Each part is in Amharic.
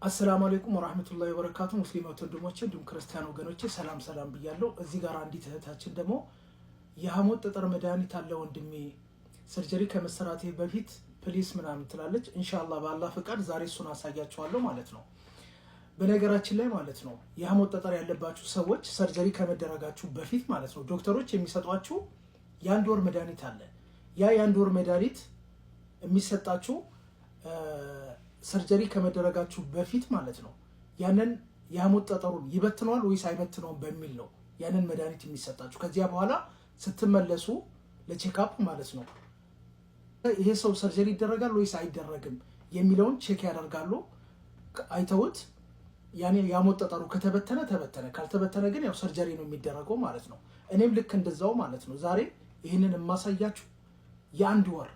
አሰላሙ አለይኩም ወራህመቱላሂ ወበረካቱ። ሙስሊማት ወንድሞቼ እንዲሁም ክርስቲያን ወገኖቼ ሰላም ብያለሁ። እዚህ ጋር አንዲት እህታችን ደግሞ የሐሞት ጠጠር መድኃኒት አለ ወንድሜ ሰርጀሪ ከመሰራቴ በፊት ፕሊስ ምናምን ትላለች። ኢንሻአላህ በአላህ ፍቃድ ዛሬ እሱን አሳያችኋለሁ ማለት ነው። በነገራችን ላይ ማለት ነው የሐሞት ጠጠር ያለባችሁ ሰዎች ሰርጀሪ ከመደረጋችሁ በፊት ማለት ነው ዶክተሮች የሚሰጧችሁ የአንድ ወር መድኃኒት አለ። ያ የአንድ ወር መድኃኒት የሚሰጣችሁ ሰርጀሪ ከመደረጋችሁ በፊት ማለት ነው ያንን የሐሞት ጠጠሩን ይበትነዋል ወይስ አይበትነውም በሚል ነው ያንን መድኃኒት የሚሰጣችሁ። ከዚያ በኋላ ስትመለሱ ለቼክአፕ ማለት ነው ይሄ ሰው ሰርጀሪ ይደረጋል ወይስ አይደረግም የሚለውን ቼክ ያደርጋሉ። አይተውት ያኔ የሐሞት ጠጠሩ ከተበተነ ተበተነ፣ ካልተበተነ ግን ያው ሰርጀሪ ነው የሚደረገው ማለት ነው። እኔም ልክ እንደዛው ማለት ነው ዛሬ ይህንን የማሳያችሁ የአንድ ወር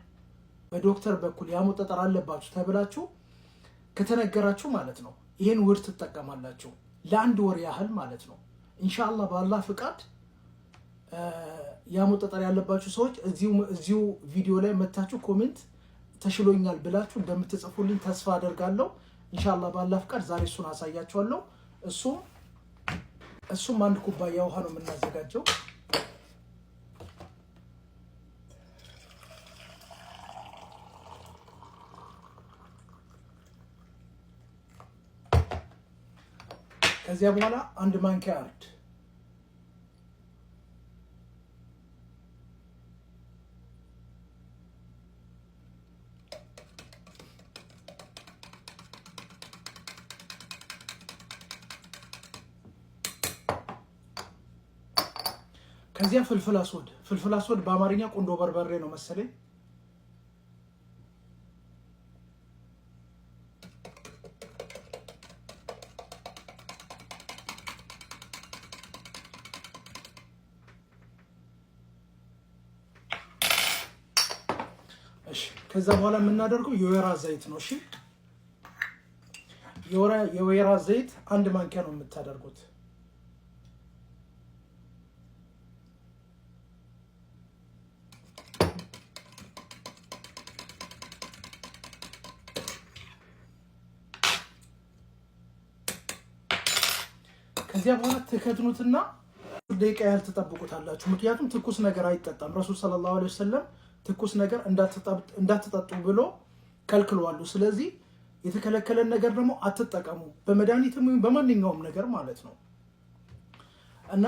በዶክተር በኩል የሐሞት ጠጠር አለባችሁ ተብላችሁ ከተነገራችሁ ማለት ነው ይሄን ውህድ ትጠቀማላችሁ ለአንድ ወር ያህል ማለት ነው። ኢንሻአላህ በአላህ ፍቃድ የሐሞት ጠጠር ያለባችሁ ሰዎች እዚሁ ቪዲዮ ላይ መታችሁ ኮሜንት ተሽሎኛል ብላችሁ እንደምትጽፉልኝ ተስፋ አደርጋለሁ። ኢንሻአላህ በአላህ ፍቃድ ዛሬ እሱን አሳያችኋለሁ። እሱም አንድ ኩባያ ውሃ ነው የምናዘጋጀው። ከዚያ በኋላ አንድ ማንኪያ እርድ፣ ከዚያ ፍልፍል አስወድ በአማርኛ ቁንዶ በርበሬ ነው መሰለኝ። ከዛ በኋላ የምናደርገው የወይራ ዘይት ነው። እሺ የወይራ ዘይት አንድ ማንኪያ ነው የምታደርጉት። ከዚያ በኋላ ትከድኑትና ደቂቃ ያህል ትጠብቁታላችሁ። ምክንያቱም ትኩስ ነገር አይጠጣም። ረሱል ሰለላሁ ዐለይሂ ወሰለም ትኩስ ነገር እንዳትጠጡ ብሎ ከልክለዋል። ስለዚህ የተከለከለን ነገር ደግሞ አትጠቀሙ፣ በመድኃኒትም ወይም በማንኛውም ነገር ማለት ነው። እና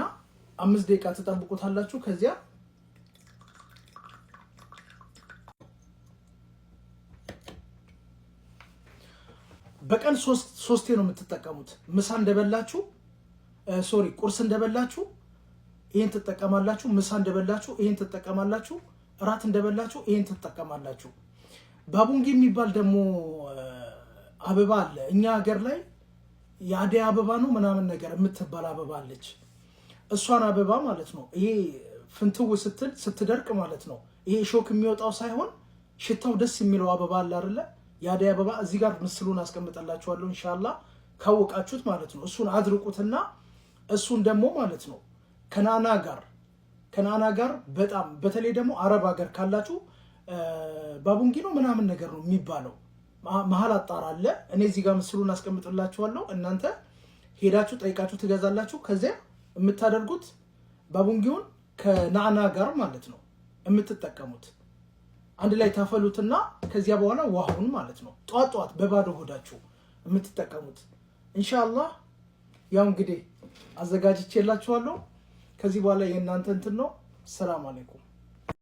5 ደቂቃ ትጠብቁታላችሁ። ከዚያ በቀን ሶስቴ ነው የምትጠቀሙት። ምሳ እንደበላችሁ ቁርስ እንደበላችሁ ይሄን ትጠቀማላችሁ። ምሳ እንደበላችሁ ይሄን ትጠቀማላችሁ። እራት እንደበላችሁ ይሄን ትጠቀማላችሁ። ባቡንጊ የሚባል ደግሞ አበባ አለ እኛ ሀገር ላይ የአደይ አበባ ነው ምናምን ነገር የምትባል አበባ አለች። እሷን አበባ ማለት ነው ይሄ ፍንትው ስትደርቅ ማለት ነው ይሄ ሾክ የሚወጣው ሳይሆን ሽታው ደስ የሚለው አበባ አለ አይደለ? የአደይ አበባ እዚህ ጋር ምስሉን አስቀምጠላችኋለሁ ኢንሻአላህ ካወቃችሁት ማለት ነው። እሱን አድርቁትና እሱን ደግሞ ማለት ነው ከናና ጋር በጣም በተለይ ደግሞ አረብ ሀገር ካላችሁ ባቡንጊ ነው ምናምን ነገር ነው የሚባለው መሀል አጣራ አለ። እኔ እዚህ ጋር ምስሉን አስቀምጥላችኋለሁ። እናንተ ሄዳችሁ ጠይቃችሁ ትገዛላችሁ። ከዚያ የምታደርጉት ባቡንጊውን ከናና ጋር ማለት ነው የምትጠቀሙት አንድ ላይ ታፈሉትና ከዚያ በኋላ ውሃውን ማለት ነው ጧት በባዶ ሆዳችሁ የምትጠቀሙት ኢንሻአላህ። ያው እንግዲህ አዘጋጅቼላችኋለሁ። ከዚህ በኋላ የእናንተ እንትን ነው። ሰላም አለይኩም።